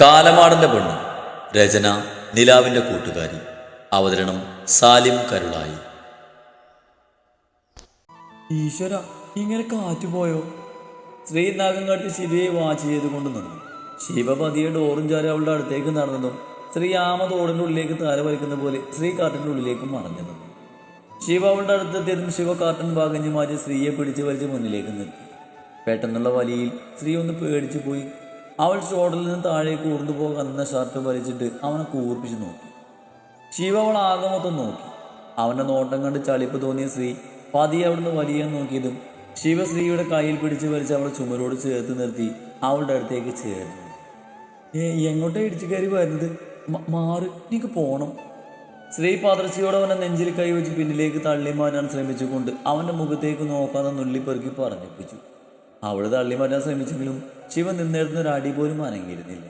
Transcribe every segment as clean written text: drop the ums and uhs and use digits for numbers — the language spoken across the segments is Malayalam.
കാലമാടന്റെ പെണ്ണ്. രചന നിലാവിന്റെ കൂട്ടുകാരി. അവതരണം സാലിം കരുളായി. ഈശ്വര, ഇങ്ങനെ കാറ്റുപോയോ? ശ്രീനാഗം കാട്ടി ശിവയെ വാച്ച് ചെയ്തുകൊണ്ട് നിന്നു. ശിവ പതിയെ ഡോറും ചാരി അവളുടെ അടുത്തേക്ക് നടന്നതും ശ്രീ ആമ തോടിൻ്റെ ഉള്ളിലേക്ക് താര വലിക്കുന്ന പോലെ ശ്രീ കാട്ടിൻ്റെ ഉള്ളിലേക്ക് മറഞ്ഞു നിന്നു. ശിവ അവളുടെ അടുത്തെത്തിയതും ശിവ കാട്ടൻ ഭാഗഞ്ഞു മാറ്റി സ്ത്രീയെ പിടിച്ച് വലിച്ച് മുന്നിലേക്ക് നിർത്തി. പെട്ടെന്നുള്ള വലിയിൽ സ്ത്രീ ഒന്ന് പേടിച്ചു പോയി. അവൾ ഷോട്ടിൽ നിന്ന് താഴേക്ക് ഊർന്നു പോകുന്ന ഷർട്ട് വലിച്ചിട്ട് അവനെ കൂർപ്പിച്ച് നോക്കി. ശിവ അവൾ ആകെ മൊത്തം നോക്കി. അവൻ്റെ നോട്ടം കണ്ട് ചളിപ്പ് തോന്നിയ സ്ത്രീ പതിയെ അവിടുന്ന് വലിയാൻ നോക്കിയതും ശിവ സ്ത്രീയുടെ കയ്യിൽ പിടിച്ച് വലിച്ച് അവളെ ചുമരോട് ചേർത്ത് നിർത്തി അവളുടെ അടുത്തേക്ക് ചേർന്നു. എങ്ങോട്ടാ ഇടിച്ചു കയറി വരുന്നത്? മാറ്, എനിക്ക് പോണം. സ്ത്രീ പതർച്ചയോടെ അവനെ നെഞ്ചിൽ കൈവച്ച് പിന്നിലേക്ക് തള്ളി മാറ്റാൻ ശ്രമിച്ചുകൊണ്ട് അവൻ്റെ മുഖത്തേക്ക് നോക്കാതെ നുള്ളിപ്പെറുക്കി പറഞ്ഞിപ്പിച്ചു. അവൾ തള്ളി മാറ്റാൻ ശ്രമിച്ചെങ്കിലും ശിവ നിന്നിരുന്ന ഒരു അടി പോലും അനങ്ങിയിരുന്നില്ല.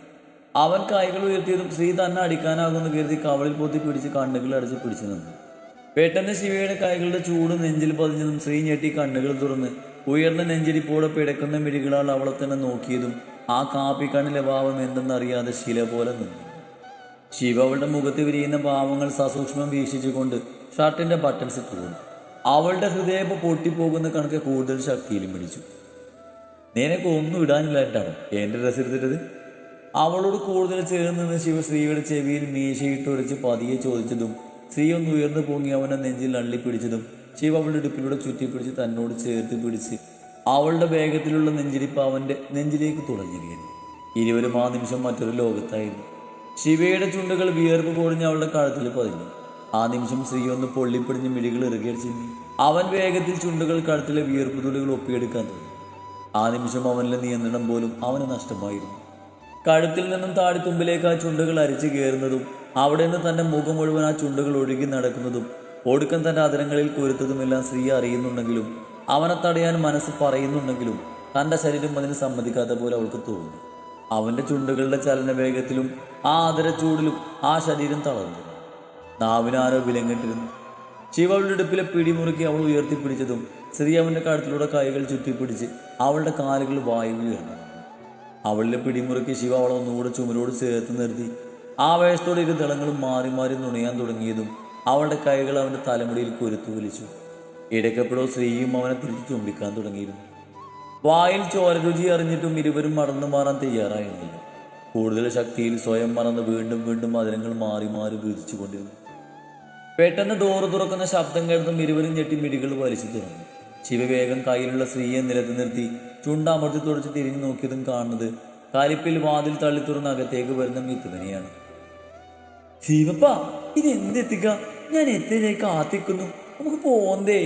അവൻ കൈകൾ ഉയർത്തിയതും സ്ത്രീ തന്നെ അടിക്കാനാകുമെന്ന് കരുതി കവളിൽ പൊത്തി പിടിച്ച് കണ്ണുകൾ അടച്ച് പിടിച്ചു നിന്നു. പെട്ടെന്ന് ശിവയുടെ കൈകളുടെ ചൂട് നെഞ്ചിൽ പതിഞ്ഞതും സ്ത്രീ ഞെട്ടി കണ്ണുകൾ തുറന്ന് ഉയർന്ന നെഞ്ചിരിപ്പോടെ പിടക്കുന്ന മിഴികളാൽ അവളെ തന്നെ നോക്കിയതും ആ കാപ്പിക്കണ്ണിലെ ഭാവം എന്തെന്നറിയാതെ ശില പോലെ നിന്നു. ശിവ അവളുടെ മുഖത്ത് വിരിയുന്ന ഭാവങ്ങൾ സസൂക്ഷ്മം വീക്ഷിച്ചുകൊണ്ട് ഷർട്ടിന്റെ ബട്ടൺസ് തൂന്നു. അവളുടെ ഹൃദയം പൊട്ടിപ്പോകുന്ന കണക്ക് കൂടുതൽ ശക്തിയിലും പിടിച്ചു. നിനക്ക് ഒന്നും ഇടാനില്ലായിട്ടാണ് എൻ്റെ ഡ്രസ്സ് എടുത്തിട്ടത്? അവളോട് കൂടുതൽ ചേർന്ന് നിന്ന് ശിവശ്രീയുടെ ചെവിയിൽ മീശയിട്ടൊരച്ച് പതിയെ ചോദിച്ചതും സ്ത്രീ ഒന്ന് ഉയർന്നു പൊങ്ങി അവനെ നെഞ്ചിൽ അള്ളിപ്പിടിച്ചതും ശിവ അവളുടെ ഇടുപ്പിലൂടെ ചുറ്റിപ്പിടിച്ച് തന്നോട് ചേർത്ത് പിടിച്ച് അവളുടെ വേഗത്തിലുള്ള നെഞ്ചിരിപ്പ് അവൻ്റെ നെഞ്ചിലേക്ക് തുളഞ്ഞു കയറി. ഇരുവരും ആ നിമിഷം മറ്റൊരു ലോകത്തായിരുന്നു. ശിവയുടെ ചുണ്ടുകൾ വിയർപ്പ് പൊടിഞ്ഞ് അവളുടെ കഴുത്തിൽ പതിഞ്ഞു. ആ നിമിഷം സ്ത്രീ ഒന്ന് പൊള്ളിപ്പിടിഞ്ഞ് മിഴികൾ ഇറുകിയടിച്ചിരുന്നു. അവൻ വേഗത്തിൽ ചുണ്ടുകൾ കഴുത്തിലെ വിയർപ്പ് തുള്ളികൾ ഒപ്പിയെടുക്കാൻ തുടങ്ങി. ആ നിമിഷം അവനിലെ നിയന്ത്രണം പോലും അവന് നഷ്ടമായിരുന്നു. കഴുത്തിൽ നിന്നും താടിത്തുമ്പിലേക്ക് ആ ചുണ്ടുകൾ അരിച്ചു കയറുന്നതും അവിടെ നിന്ന് തൻ്റെ മുഖം മുഴുവൻ ആ ചുണ്ടുകൾ ഒഴുകി നടക്കുന്നതും ഒടുക്കം തൻ്റെ അതരങ്ങളിൽ കൊരുത്തതുമെല്ലാം സ്ത്രീ അറിയുന്നുണ്ടെങ്കിലും അവനെ തടയാൻ മനസ്സ് പറയുന്നുണ്ടെങ്കിലും തൻ്റെ ശരീരം അതിന് സമ്മതിക്കാത്ത പോലെ അവൾക്ക് തോന്നി. അവൻ്റെ ചുണ്ടുകളുടെ ചലന വേഗത്തിലും ആ ആദരച്ചൂടിലും ആ ശരീരം തളർന്നു. നാവിനാരോ വിലങ്ങിട്ടിരുന്നു. ശിവ അവളുടെ ഇടുപ്പിലെ പിടിമുറുക്കി അവൾ ഉയർത്തിപ്പിടിച്ചതും സ്ത്രീ അവൻ്റെ കഴുത്തിലൂടെ കൈകൾ ചുറ്റിപ്പിടിച്ച് അവളുടെ കാലുകൾ വായുവിൽ ഉയർന്നു. അവളുടെ പിടിമുറുക്കി ശിവ അവളെ ഒന്നുകൂടെ ചുമരോട് ചേർത്ത് നിർത്തി. ആവേശത്തോടെ ഇരു ദളങ്ങളും മാറി മാറി നുണയാൻ തുടങ്ങിയതും അവളുടെ കൈകൾ അവൻ്റെ തലമുടിയിൽ കൊരുത്തു വലിച്ചു. ഇടയ്ക്കെപ്പോഴോ സ്ത്രീയും അവനെ തിരിച്ച് ചുംബിക്കാൻ തുടങ്ങിയിരുന്നു. വായിൽ ചോര രുചി അറിഞ്ഞിട്ടും ഇരുവരും മറന്നു മാറാൻ തയ്യാറായിരുന്നില്ല. കൂടുതൽ ശക്തിയിൽ സ്വയം മറന്ന് വീണ്ടും വീണ്ടും മധുരങ്ങൾ മാറി മാറി വീതിച്ചു കൊണ്ടിരുന്നു. പെട്ടെന്ന് ഡോറ് തുറക്കുന്ന ശബ്ദം കേട്ടതും ഇരുവരും ഞെട്ടി മിടികൾ വലിച്ചു തുറന്നു. ശിവ വേഗം കയ്യിലുള്ള സ്ത്രീയെ നിലത്ത് നിർത്തി ചുണ്ടമർത്തി തുടച്ച് തിരിഞ്ഞു നോക്കിയതും കാണുന്നത് കലിപ്പിൽ വാതിൽ തള്ളി തുറന്ന് അകത്തേക്ക് വരുന്ന മിത്തുവിനെയാണ്. ശിവപ്പ, ഇത് എന്തെത്തിക്ക? ഞാൻ എത്തിനായി കാത്തിക്കുന്നു, നമുക്ക് പോന്തേ.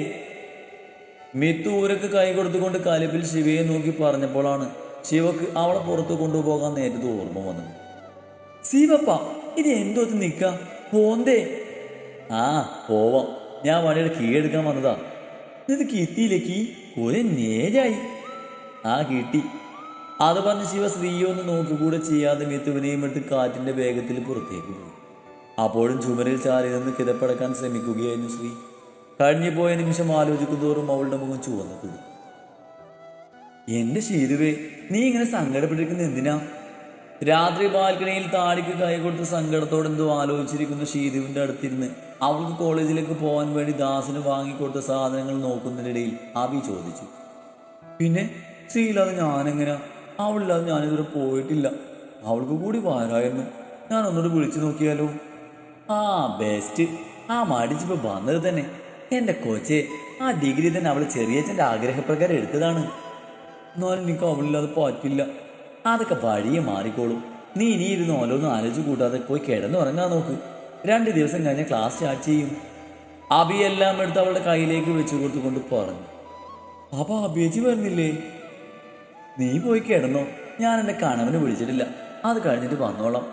മിത്തു ഊരക്ക് കൈ കൊടുത്തുകൊണ്ട് കലിപ്പിൽ ശിവയെ നോക്കി പറഞ്ഞപ്പോഴാണ് ശിവക്ക് അവളെ പുറത്ത് കൊണ്ടുപോകാൻ നേരത്തെ ഓർമ്മ വന്നത്. ശിവപ്പ, ഇത് എന്തോത്ത് നിക്ക? പോന്തേ. ആ പോവാം, ഞാൻ വണ്ടിയുടെ കീ എടുക്കാൻ വന്നതാ. ഇത് കിട്ടിയില്ലേ കീ? കുറെ നേരായി. ആ കിട്ടി. അത് പറഞ്ഞ് ശിവ സ്ത്രീയെ ഒന്ന് നോക്കുകൂടെ ചെയ്യാതെ മിത്തുവിനെയും എടുത്ത് കാറ്റിന്റെ വേഗത്തിൽ പുറത്തേക്ക് പോയി. അപ്പോഴും ചുമരിൽ ചാരി നിന്ന് കിതപ്പടക്കാൻ ശ്രമിക്കുകയായിരുന്നു സ്ത്രീ. കഴിഞ്ഞു പോയ നിമിഷം ആലോചിക്കുന്നതോറും അവളുടെ മുഖം ചുവന്നു കൂടി. എന്റെ ശീരുവേ, നീ ഇങ്ങനെ സങ്കടപ്പെട്ടിരിക്കുന്നത് എന്തിനാ? രാത്രി ബാൽക്കണിയിൽ താടിക്ക് കൈ കൊടുത്ത് സങ്കടത്തോടെ എന്തോ ആലോചിച്ചിരിക്കുന്ന ഷീരുവിൻ്റെ അടുത്തിരുന്ന് അവൾക്ക് കോളേജിലേക്ക് പോകാൻ വേണ്ടി ദാസിന് വാങ്ങിക്കൊടുത്ത സാധനങ്ങൾ നോക്കുന്നതിനിടയിൽ അബി ചോദിച്ചു. പിന്നെ ശ്രീയില്ലാതെ ഞാനെങ്ങനെയാ? അവളില്ലാതെ ഞാനിതുവരെ പോയിട്ടില്ല. അവൾക്ക് കൂടി വരായിരുന്നു. ഞാൻ ഒന്നുകൂടി വിളിച്ചു നോക്കിയാലോ? ആ ബെസ്റ്റ്. ആ മടിച്ചിപ്പോൾ വന്നത് തന്നെ. എൻ്റെ കൊച്ചെ, ആ ഡിഗ്രി തന്നെ അവൾ ചെറിയച്ഛൻ്റെ ആഗ്രഹപ്രകാരം എടുത്തതാണ്. എന്നാലും എനിക്ക് അവളില്ലാതെ പറ്റില്ല. അതൊക്കെ വഴിയെ മാറിക്കോളും. നീ ഇനി ഇരുന്ന് ഓരോന്നും ആലോചിച്ച് കൂട്ടാതെ പോയി കിടന്നുറങ്ങാൻ നോക്ക്. 2 ദിവസം കഴിഞ്ഞ് ക്ലാസ് സ്റ്റാർട്ട് ചെയ്യും. അബി എല്ലാം എടുത്ത് അവളുടെ കയ്യിലേക്ക് വെച്ചു കൊടുത്തുകൊണ്ട് പറഞ്ഞു. അപ്പൊ അബിയേച്ചി വരുന്നില്ലേ? നീ പോയി കിടന്നോ, ഞാൻ എൻ്റെ കണവനെ വിളിച്ചിട്ടില്ല, അത് കഴിഞ്ഞിട്ട് വന്നോളാം.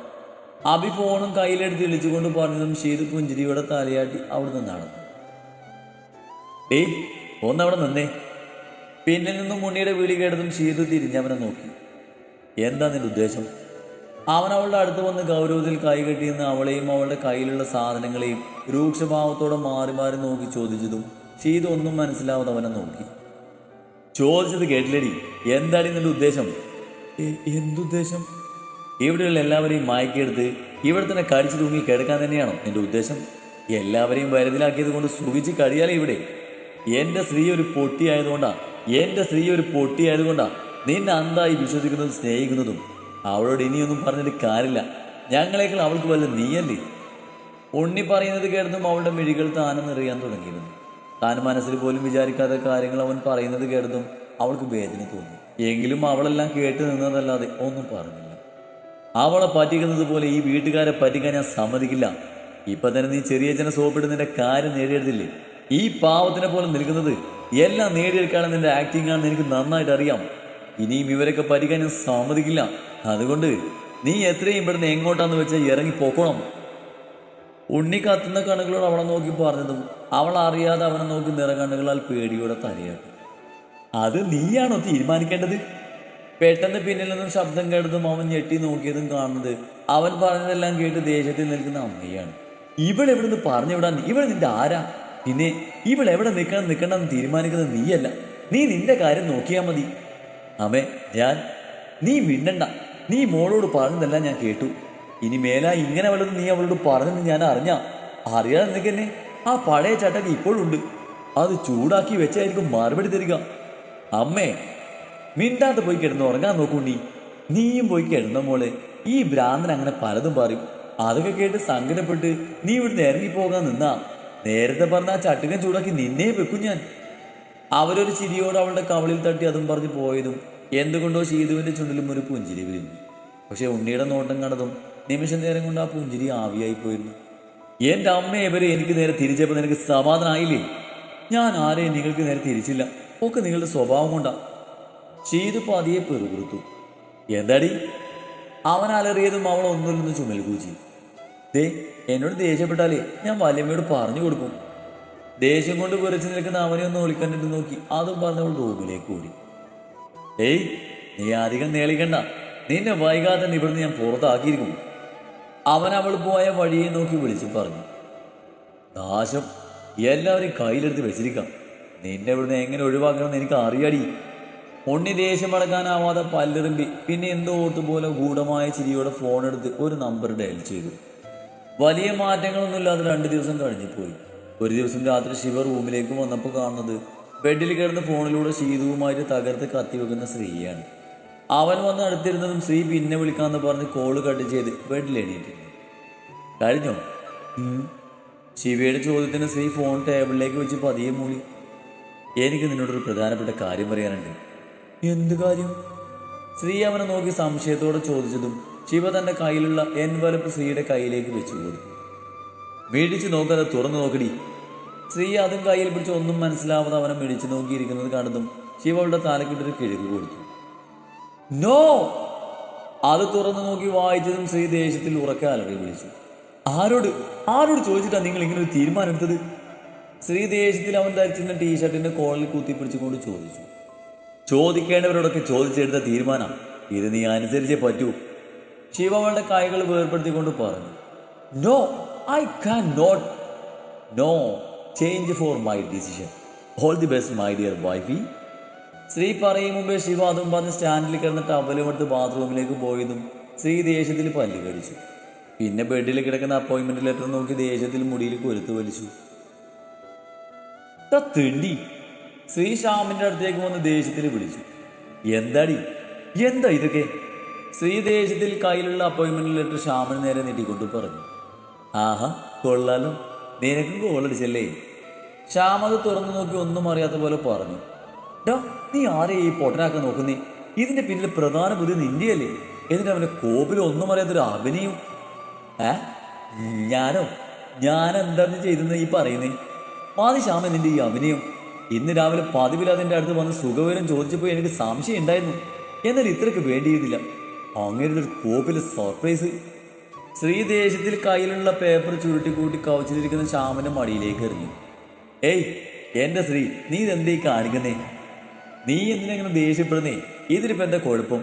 അബി ഫോണും കയ്യിലെടുത്ത് വിളിച്ചുകൊണ്ട് പറഞ്ഞതും ഷീത് പുഞ്ചിരിയോടെ തലയാട്ടി അവിടുന്ന് നടന്നു. ഒന്നവിടെ നിന്നേ. പിന്നിൽ നിന്നും മുന്നിയുടെ വിളി കേട്ടതും ഷീതു തിരിഞ്ഞവനെ നോക്കി. എന്താ നിന്റെ ഉദ്ദേശം? അവൻ അവളുടെ അടുത്ത് വന്ന് ഗൗരവത്തിൽ കൈകെട്ടിയെന്ന് അവളെയും അവളുടെ കയ്യിലുള്ള സാധനങ്ങളെയും രൂക്ഷഭാവത്തോടെ മാറി മാറി നോക്കി ചോദിച്ചതും ഷീതു ഒന്നും മനസ്സിലാവാതെ അവനെ നോക്കി. ചോദിച്ചത് കേട്ടില്ലടി, എന്താണ് നിന്റെ ഉദ്ദേശം? എന്തുദ്ദേശം? ഇവിടെയുള്ള എല്ലാവരെയും മയക്കിയെടുത്ത് ഇവിടെ തന്നെ കടിച്ചു തൂങ്ങി കിടക്കാൻ തന്നെയാണോ നിന്റെ ഉദ്ദേശം? എല്ലാവരെയും വരതിലാക്കിയത് കൊണ്ട് സുഖിച്ച് കഴിയാലേ ഇവിടെ. എൻ്റെ സ്ത്രീ ഒരു പൊട്ടിയായതുകൊണ്ടാ നിന്നെ അന്തായി വിശ്വസിക്കുന്നതും സ്നേഹിക്കുന്നതും. അവളോട് ഇനിയൊന്നും പറഞ്ഞിട്ട് കാര്യമില്ല. ഞങ്ങളെക്കാൾ അവൾക്ക് വല്ല നീയല്ലേ? ഉണ്ണി പറയുന്നത് കേട്ടതും അവളുടെ മിഴികൾ താനം നിറയാൻ തുടങ്ങിയിരുന്നു. താൻ മനസ്സിൽ പോലും വിചാരിക്കാത്ത കാര്യങ്ങൾ അവൻ പറയുന്നത് കേട്ടതും അവൾക്ക് വേദന തോന്നി. എങ്കിലും അവളെല്ലാം കേട്ട് നിന്നതല്ലാതെ ഒന്നും പറഞ്ഞില്ല. അവളെ പറ്റിക്കുന്നത് പോലെ ഈ വീട്ടുകാരെ പറ്റിക്കാൻ ഞാൻ സമ്മതിക്കില്ല. ഇപ്പൊ തന്നെ നീ ചെറിയച്ഛനെ സോപ്പിട്ട് നിന്റെ കാര്യം നേടിയെടുത്തില്ലേ? ഈ പാവത്തിനെ പോലെ നിൽക്കുന്നത് എല്ലാം നേടിയെടുക്കാനും നിന്റെ ആക്ടിംഗ് ആണെന്ന് എനിക്ക് നന്നായിട്ട് അറിയാം. ഇനിയും ഇവരൊക്കെ പറ്റിക്കാൻ ഞാൻ സമ്മതിക്കില്ല. അതുകൊണ്ട് നീ എത്രയും ഇവിടുന്ന് എങ്ങോട്ടാന്ന് വെച്ചാൽ ഇറങ്ങി പോക്കോണം. ഉണ്ണി കത്തുന്ന കണ്ണുകളോട് അവളെ നോക്കി പറഞ്ഞതും അവൾ അറിയാതെ അവനെ നോക്കി നിറകണ്ണുകളാൽ പേടിയോടെ തലയാട്ടി. അത് നീയാണോ തീരുമാനിക്കേണ്ടത്? പെട്ടെന്ന് പിന്നിൽ നിന്നും ശബ്ദം കേട്ടതും അവൻ ഞെട്ടി നോക്കിയതും കാണുന്നത് അവൻ പറഞ്ഞതെല്ലാം കേട്ട് ദേഷ്യത്തിൽ നിൽക്കുന്ന അമ്മയാണ്. ഇവളെവിടുന്ന് പറഞ്ഞു വിടാൻ ഇവൾ നിന്റെ ആരാ? പിന്നെ ഇവളെവിടെ നിൽക്കണമെന്ന് തീരുമാനിക്കുന്നത് നീയല്ല. നീ നിന്റെ കാര്യം നോക്കിയാൽ മതി. അമ്മേ നീ മിണ്ടണ്ട. നീ മോളോട് പറഞ്ഞതെല്ലാം ഞാൻ കേട്ടു. ഇനി മേലാ ഇങ്ങനെ വല്ലതും നീ അവളോട് പറഞ്ഞെന്ന് ഞാൻ അറിയാതെ നിനക്കെന്നെ ആ പഴയ ചട്ടക്ക് ഇപ്പോഴുണ്ട്. അത് ചൂടാക്കി വെച്ചായിരിക്കും മറുപടി തരിക. അമ്മേ മിണ്ടാതെ പോയി കിടന്ന് ഉറങ്ങാൻ നോക്കൂ. നീയും പോയി കിടന്ന മോളെ. ഈ ഭ്രാന്തൻ അങ്ങനെ പലതും പറയും. അതൊക്കെ കേട്ട് സങ്കടപ്പെട്ട് നീ ഇവിടുന്ന് ഇറങ്ങിപ്പോകാൻ നിന്നാ നേരത്തെ പറഞ്ഞ ആ ചട്ടുകൻ ചൂടാക്കി നിന്നെ വെക്കും ഞാൻ. അവരൊരു ചിരിയോട് അവളുടെ കവളിൽ തട്ടി അതും പറഞ്ഞു പോയതും എന്തുകൊണ്ടോ ശീതുവിന്റെ ചുണ്ടിലും ഒരു പുഞ്ചിരി വിരിഞ്ഞു. പക്ഷെ ഉണ്ണിയുടെ നോട്ടം കണ്ടതും നിമിഷം നേരം കൊണ്ട് ആ പുഞ്ചിരി ആവിയായി പോയിരുന്നു. എൻ്റെ അമ്മയെ ഇവരെ എനിക്ക് നേരെ തിരിച്ചപ്പോൾ നിനക്ക് സമാധാനമായില്ലേ? ഞാൻ ആരെയും നിങ്ങൾക്ക് നേരെ തിരിച്ചില്ല. ഒക്കെ നിങ്ങളുടെ സ്വഭാവം കൊണ്ടാ. ഷീതു പതിയെ പെറുപിറുത്തു. എന്താടി? അവൻ അലറിയതും അവൾ ഒന്നുമില്ലെന്ന് ചുമൽ കൂച്ചി. എന്നോട് ദേഷ്യപ്പെട്ടാലേ ഞാൻ വല്യമ്മയോട് പറഞ്ഞു കൊടുക്കും. ദേഷ്യം കൊണ്ട് വിറച്ചു നിൽക്കുന്ന അവനെ ഒന്ന് ഒളിക്കണ്ടിട്ട് നോക്കി അതും പറഞ്ഞവൾ റൂമിലേക്ക് ഓടി. നീ അധികം നേളിക്കണ്ട. നിന്നെ വൈകാതെ ഇവിടുന്ന് ഞാൻ പുറത്താക്കിയിരിക്കും. അവൾ പോയ വഴിയെ നോക്കി വിളിച്ചു പറഞ്ഞു. നാശം എല്ലാവരെയും കയ്യിലെടുത്ത് വെച്ചിരിക്കാം. നിന്നെ ഇവിടുന്ന് എങ്ങനെ ഒഴിവാക്കണമെന്ന് എനിക്ക് അറിയാടി. ഉണ്ണി ദേഷ്യം അടക്കാനാവാതെ പല്ലിറുമ്പി പിന്നെ എന്തോ ഓർത്തുപോലെ ഗൂഢമായ ചിരിയോടെ ഫോണെടുത്ത് ഒരു നമ്പർ ഡയൽ ചെയ്തു. വലിയ മാറ്റങ്ങളൊന്നുമില്ലാതെ 2 ദിവസം കഴിഞ്ഞുപോയി. ഒരു ദിവസം രാത്രി ശിവ റൂമിലേക്ക് വന്നപ്പോൾ കാണുന്നത് ബെഡിൽ കിടന്ന് ഫോണിലൂടെ ശീതുവുമായിട്ട് തകർത്ത് കത്തിവെക്കുന്ന ശ്രീയാണ്. അവൻ വന്ന് അടുത്തിരുന്നതും ശ്രീ പിന്നെ വിളിക്കാമെന്ന് പറഞ്ഞ് കോള് കട്ട് ചെയ്ത് ബെഡിൽ എണീറ്റിരുന്നു. കഴിഞ്ഞോ? ശിവയുടെ ചോദ്യത്തിന് ശ്രീ ഫോൺ ടേബിളിലേക്ക് വെച്ച് പതിയെ മൂളി. എനിക്ക് നിന്നോടൊരു പ്രധാനപ്പെട്ട കാര്യം പറയാനുണ്ട്. എന്ത് കാര്യം? ശ്രീ അവനെ നോക്കി സംശയത്തോടെ ചോദിച്ചതും ശിവ തന്റെ കയ്യിലുള്ള എൻവലപ്പ് ശ്രീയുടെ കയ്യിലേക്ക് വെച്ചു കൊടുത്തു. മേടിച്ചു നോക്കാതെ തുറന്നു നോക്കടി. ശ്രീ അതും കയ്യിൽ പിടിച്ച് ഒന്നും മനസ്സിലാവാതെ അവനെ മേടിച്ചു നോക്കിയിരിക്കുന്നത് കണ്ടതും ശിവ അവളുടെ തലക്കിട്ടൊരു കിഴക്ക് കൊടുത്തു. നോ! അത് തുറന്നു നോക്കി വായിച്ചതും ശ്രീ ദേഷ്യത്തിൽ ഉറക്കെ അലറി വിളിച്ചു. ആരോട് ചോദിച്ചിട്ടാ നിങ്ങൾ ഇങ്ങനെ ഒരു തീരുമാനം എടുത്തത്? ശ്രീ ദേഷ്യത്തിൽ അവൻ ധരിച്ചിരുന്ന ടീഷർട്ടിന്റെ കോളിൽ കുത്തിപ്പിടിച്ചുകൊണ്ട് ചോദിച്ചു. ചോദിക്കേണ്ടവരോടൊക്കെ ചോദിച്ചെടുത്ത തീരുമാനം ഇത്. നീ അനുസരിച്ചേ പറ്റൂ. ശിവ അവളുടെ കൈകൾ വേർപ്പെടുത്തിക്കൊണ്ട് പറഞ്ഞു. No, I can not. No change for my decision. All the best my dear wifey. Sree പറയും മുമ്പേ ശിവ അതും പറഞ്ഞ് സ്റ്റാൻഡിൽ കിടന്ന ടവലും എടുത്ത് ബാത്റൂമിലേക്ക് പോയതും ശ്രീ ദേഷ്യത്തിൽ പല്ല് കടിച്ചു. പിന്നെ ബെഡിൽ കിടക്കുന്ന അപ്പോയിന്റ്മെന്റ് ലെറ്റർ നോക്കി ദേഷ്യത്തിൽ മുടിയിൽ കൊലുത്ത് വലിച്ചു. തിണ്ടി! ശ്രീ ശ്യാമിന്റെ അടുത്തേക്ക് വന്ന് ദേഷ്യത്തിൽ വിളിച്ചു. എന്താ ഇതൊക്കെ? ശ്രീ ദേഷ്യത്തിൽ കയ്യിലുള്ള അപ്പോയിന്റ്മെന്റ് ലെറ്റർ ശ്യാമിന് നേരെ നീട്ടിക്കൊണ്ട് പറഞ്ഞു. ആഹാ, കൊള്ളാലോ, നിനക്കും കോളടിച്ചല്ലേ? ശ്യാം അത് തുറന്നു നോക്കി ഒന്നും അറിയാത്ത പോലെ പറഞ്ഞു. നീ ആരെയും ഈ പൊട്ടനാക്കാൻ നോക്കുന്നേ? ഇതിന്റെ പിന്നിൽ പ്രധാന ബുദ്ധി നിന്റെയല്ലേ? എന്നിട്ട് അവന്റെ കോപ്പിൽ ഒന്നും അറിയാത്തൊരു അഭിനയം. ഞാൻ എന്താണ് ചെയ്തെന്ന് ഈ പറയുന്നേ? പാതി ശ്യാമ നിന്റെ ഈ അഭിനയം. ഇന്ന് രാവിലെ പതിവില്ലാതെ എൻ്റെ അടുത്ത് വന്ന് സുഖവിവരം ചോദിച്ചപ്പോൾ എനിക്ക് സംശയം ഉണ്ടായിരുന്നു. എന്നാൽ ഇത്രയ്ക്ക് വേണ്ടിയിരുന്നില്ല. അങ്ങനെ ഒരു കോപ്പിലെ സർപ്രൈസ്. ശ്രീ ദേഷ്യത്തിൽ കയ്യിലുള്ള പേപ്പർ ചുരുട്ടിക്കൂട്ടി കവച്ചിലിരിക്കുന്ന ശ്യാമിന്റെ മടിയിലേക്ക് എറിഞ്ഞു. എൻ്റെ ശ്രീ, നീ ഇതെന്തേ കാണിക്കുന്നേ? നീ എന്തിനെങ്ങനെ ദേഷ്യപ്പെടുന്നേ? ഇതിലിപ്പോൾ എന്താ കുഴപ്പം?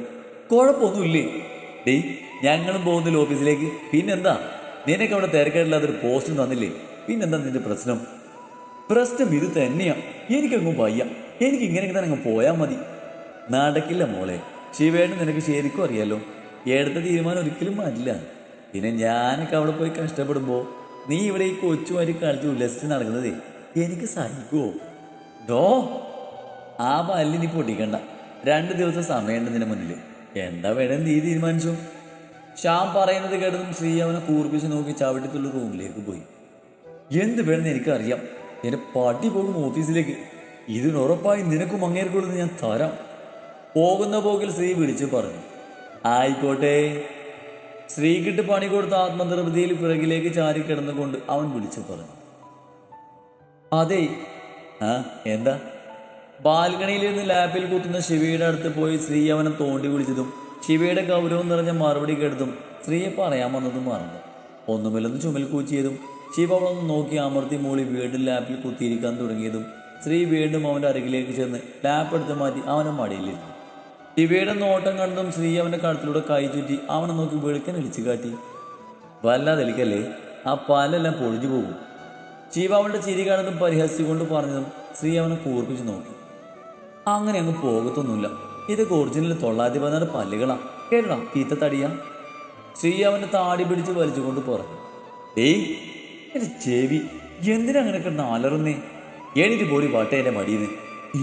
കുഴപ്പമൊന്നുമില്ലേ? ഞങ്ങളും പോകുന്നില്ല ഓഫീസിലേക്ക്. പിന്നെന്താ? നിനക്ക് അവിടെ തിരക്കായിട്ടില്ലാത്തൊരു പോസ്റ്റ് തന്നില്ലേ? പിന്നെന്താ നിന്റെ പ്രശ്നം? പ്രശ്നം ഇത് തന്നെയാ. എനിക്കങ്ങും വയ്യ. എനിക്ക് ഇങ്ങനെ തന്നെ അങ്ങ് പോയാൽ മതി. നടക്കില്ല മോളെ. ശിവേണ് നിനക്ക് ശരിക്കും അറിയാലോ. എടുത്ത തീരുമാനം ഒരിക്കലും മാറ്റില്ല. പിന്നെ ഞാനൊക്കെ അവിടെ പോയി കഷ്ടപ്പെടുമ്പോൾ നീ ഇവിടെ ഈ കൊച്ചുമാരി കളിച്ച് ഉല്ലസിച്ച് നടക്കുന്നത് എനിക്ക് സഹിക്കുമോ? ഡോ, ആ പല്ല് നീ പൊട്ടിക്കണ്ട. 2 ദിവസം സമയമുണ്ട് നിന്റെ മുന്നിൽ. എന്താ വേണം നീ തീരുമാനിച്ചു. ശ്യാം പറയുന്നത് കേട്ടതും ശ്രീ അവനെ കൂർപ്പിച്ച് നോക്കി ചവിട്ടിത്തുള്ള റൂമിലേക്ക് പോയി. എന്ത് വേണമെന്ന് എനിക്കറിയാം. എൻ്റെ പട്ടി പോകും ഓഫീസിലേക്ക്. ഇതിനുറപ്പായി നിനക്കും അങ്ങേർക്കുള്ളത് ഞാൻ തരാം. പോകുന്ന പോക്കിൽ ശ്രീ വിളിച്ചു പറഞ്ഞു. ആയിക്കോട്ടെ. ശ്രീകിട്ട് പണി കൊടുത്ത ആത്മനിർവൃതിയിൽ പിറകിലേക്ക് ചാരി കിടന്നുകൊണ്ട് അവൻ വിളിച്ചു പറഞ്ഞു. അതെ. ആ എന്താ? ബാൽക്കണിയിലിരുന്ന് ലാപ്പിൽ കുത്തുന്ന ശിവയുടെ അടുത്ത് പോയി ശ്രീ അവനെ തോണ്ടി വിളിച്ചതും ശിവയുടെ ഗൗരവം നിറഞ്ഞ മറുപടി കേട്ടതും സ്ത്രീയെ പറയാൻ വന്നതും മറന്നു. ഒന്നുമില്ലെന്ന് ചുമൽ കൂച്ചിയതും ശിവ അവളൊന്ന് നോക്കി അമർത്തി മൂളി വീണ്ടും ലാപ്പിൽ കുത്തിയിരിക്കാൻ തുടങ്ങിയതും സ്ത്രീ വീണ്ടും അവൻ്റെ അരികിലേക്ക് ചെന്ന് ലാപ്പ് എടുത്ത് മാറ്റി അവനെ മടിയിലിരുന്നു. ശിവയുടെ നോട്ടം കണ്ടതും സ്ത്രീ അവൻ്റെ കഴുത്തിലൂടെ കൈ ചുറ്റി അവനെ നോക്കി വെളുക്കൻ ഇടിച്ചു കാട്ടി. വല്ലാതെലിക്കല്ലേ, ആ പാലെല്ലാം പൊഴിഞ്ഞു പോകും. ശിവ അവളുടെ ചിരി കാണുന്നതും പരിഹസിച്ചുകൊണ്ട് പറഞ്ഞതും സ്ത്രീ അവനെ കൂർപ്പിച്ച് നോക്കി. അങ്ങനെ അങ്ങ് പോകത്തൊന്നുമില്ല. ഇതൊക്കെ ഒറിജിനൽ 916 പല്ലുകളാ. കേട്ടടാ തീത്ത തടിയാ. ശ്രീ അവൻ്റെ താടി പിടിച്ച് വലിച്ചുകൊണ്ട് പറഞ്ഞു. ഏയ് എൻ്റെ ചെവി എന്തിനാ അങ്ങനെ കിടന്ന് അലറുന്നേ? എണീറ്റ് പോരി പാട്ടെ എൻ്റെ മടിയെന്ന്.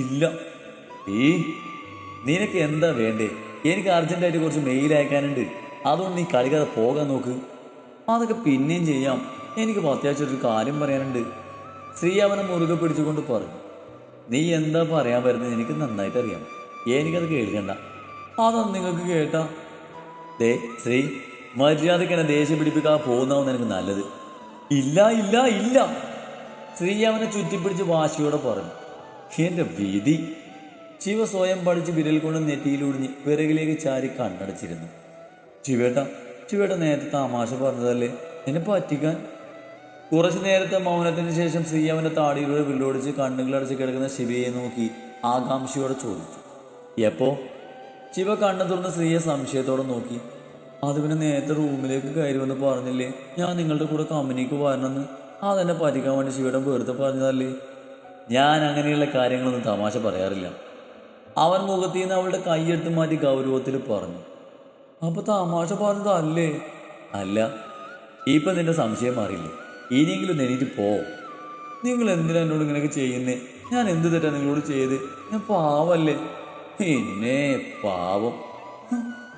ഇല്ല. നിനക്ക് എന്താ വേണ്ടേ? എനിക്ക് അർജൻറ്റായിട്ട് കുറച്ച് മെയിൽ അയക്കാനുണ്ട്. അതുകൊണ്ട് നീ കളിക്കാതെ പോകാൻ നോക്ക്. അതൊക്കെ പിന്നെയും ചെയ്യാം. എനിക്കിപ്പോൾ അത്യാവശ്യം കാര്യം പറയാനുണ്ട്. ശ്രീ അവനെ മുറുകെ പിടിച്ചുകൊണ്ട് പറഞ്ഞു. നീ എന്താ പറയാൻ വരുന്നത് എനിക്ക് നന്നായിട്ട് അറിയാം. എനിക്കത് കേൾക്കണ്ട. അതൊന്നും നിങ്ങൾക്ക് കേട്ടാ. ദേ ശ്രീ, മര്യാദയ്ക്ക് എന്നെ ദേഷ്യം പിടിപ്പിക്കാതെ പോകുന്നതാവും എനിക്ക് നല്ലത്. ഇല്ല ഇല്ല ഇല്ല. ശ്രീ അവനെ ചുറ്റിപ്പിടിച്ച് വാശിയോടെ പറഞ്ഞു. എൻ്റെ വിധി. ശിവ സ്വയം പഠിച്ച് വിരൽ കൊണ്ട് നെറ്റിയിലൊടിഞ്ഞ് പിറകിലേക്ക് ചാരി കണ്ണടച്ചിരുന്നു. ശിവേട്ട നേരത്തെ തമാശ പറഞ്ഞതല്ലേ, എന്നെ പറ്റിക്കാൻ? കുറച്ചു നേരത്തെ മൗനത്തിന് ശേഷം ശ്രീ അവൻ്റെ താടിയിലൂടെ വില്ലൊടിച്ച് കണ്ണുകളടച്ച് കിടക്കുന്ന ശിവയെ നോക്കി ആകാംക്ഷയോടെ ചോദിച്ചു. എപ്പോ? ശിവ കണ്ണു തുറന്ന് ശ്രീയെ സംശയത്തോടെ നോക്കി. അത് പിന്നെ നേരത്തെ റൂമിലേക്ക് കയറുമെന്ന് പറഞ്ഞില്ലേ, ഞാൻ നിങ്ങളുടെ കൂടെ കമ്പനിക്ക് വരണമെന്ന്. അതെന്നെ പറ്റിക്കാൻ വേണ്ടി ശിവയുടെ വെറുതെ പറഞ്ഞതല്ലേ. ഞാൻ അങ്ങനെയുള്ള കാര്യങ്ങളൊന്നും തമാശ പറയാറില്ല. അവൻ മുഖത്തിൽ നിന്ന് അവളുടെ കൈയെടുത്ത് മാറ്റി ഗൗരവത്തിൽ പറഞ്ഞു. അപ്പൊ തമാശ പറഞ്ഞതല്ലേ? അല്ല. ഇപ്പൊ നിന്റെ സംശയം മാറിയില്ലേ? ഇനിയെങ്കിലും എണീറ്റ് പോ. നിങ്ങൾ എന്തിനാ എന്നോട് ഇങ്ങനെയൊക്കെ ചെയ്യുന്നേ? ഞാൻ എന്ത് തെറ്റാ നിങ്ങളോട് ചെയ്ത്? ഞാൻ പാവല്ലേ? പിന്നെ പാവം.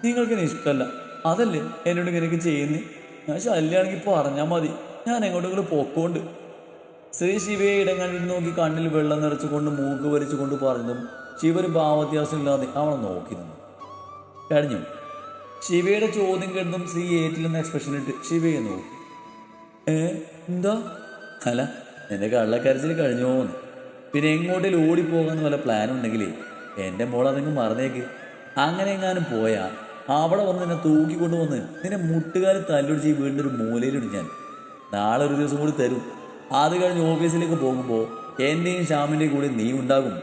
നിങ്ങൾക്ക് ഇഷ്ടമല്ല അതല്ലേ എന്നോട് ഇങ്ങനെയൊക്കെ ചെയ്യുന്നേ? ഞാൻ ശല്യാണെങ്കിൽ പറഞ്ഞാൽ മതി. ഞാൻ എങ്ങോട്ടെങ്കിലും പൊക്കോണ്ട്. ശ്രീ ശിവയെ ഇടങ്ങളിൽ നോക്കി കണ്ണിൽ വെള്ളം നിറച്ചുകൊണ്ട് മൂക്ക് വലിച്ചുകൊണ്ട് പറഞ്ഞതും ശിവ ഒരു ഭാവവ്യത്യാസം ഇല്ലാതെ അവളെ നോക്കി നിന്നു. കഴിഞ്ഞു. ശിവയുടെ ചോദ്യം കേട്ടതും ശ്രീ ഏറ്റിലെന്ന എക്സ്പ്രഷൻ ഇട്ട് ശിവയെ നോക്കി. എന്താ? അല്ല, എൻ്റെ കള്ളക്കരച്ചിൽ കഴിഞ്ഞോന്ന്. പിന്നെ എങ്ങോട്ടേലും ഓടിപ്പോകാന്ന് വല്ല പ്ലാൻ ഉണ്ടെങ്കിലേ എൻ്റെ മോൾ അതെങ്കിൽ മറന്നേക്ക്. അങ്ങനെ എങ്ങാനും പോയാൽ അവിടെ വന്ന് നിന്നെ തൂക്കിക്കൊണ്ടുവന്ന് നിന്നെ മുട്ടുകാലിൽ തല്ലൊടിച്ച് ഈ വീടിൻ്റെ ഒരു മൂലയിലിടും ഞാൻ. നാളെ ഒരു ദിവസം കൂടി തരും. അത് കഴിഞ്ഞ് ഓഫീസിലേക്ക് പോകുമ്പോൾ എൻ്റെയും ശ്യാമിൻ്റെയും കൂടെ നീ ഉണ്ടാകും.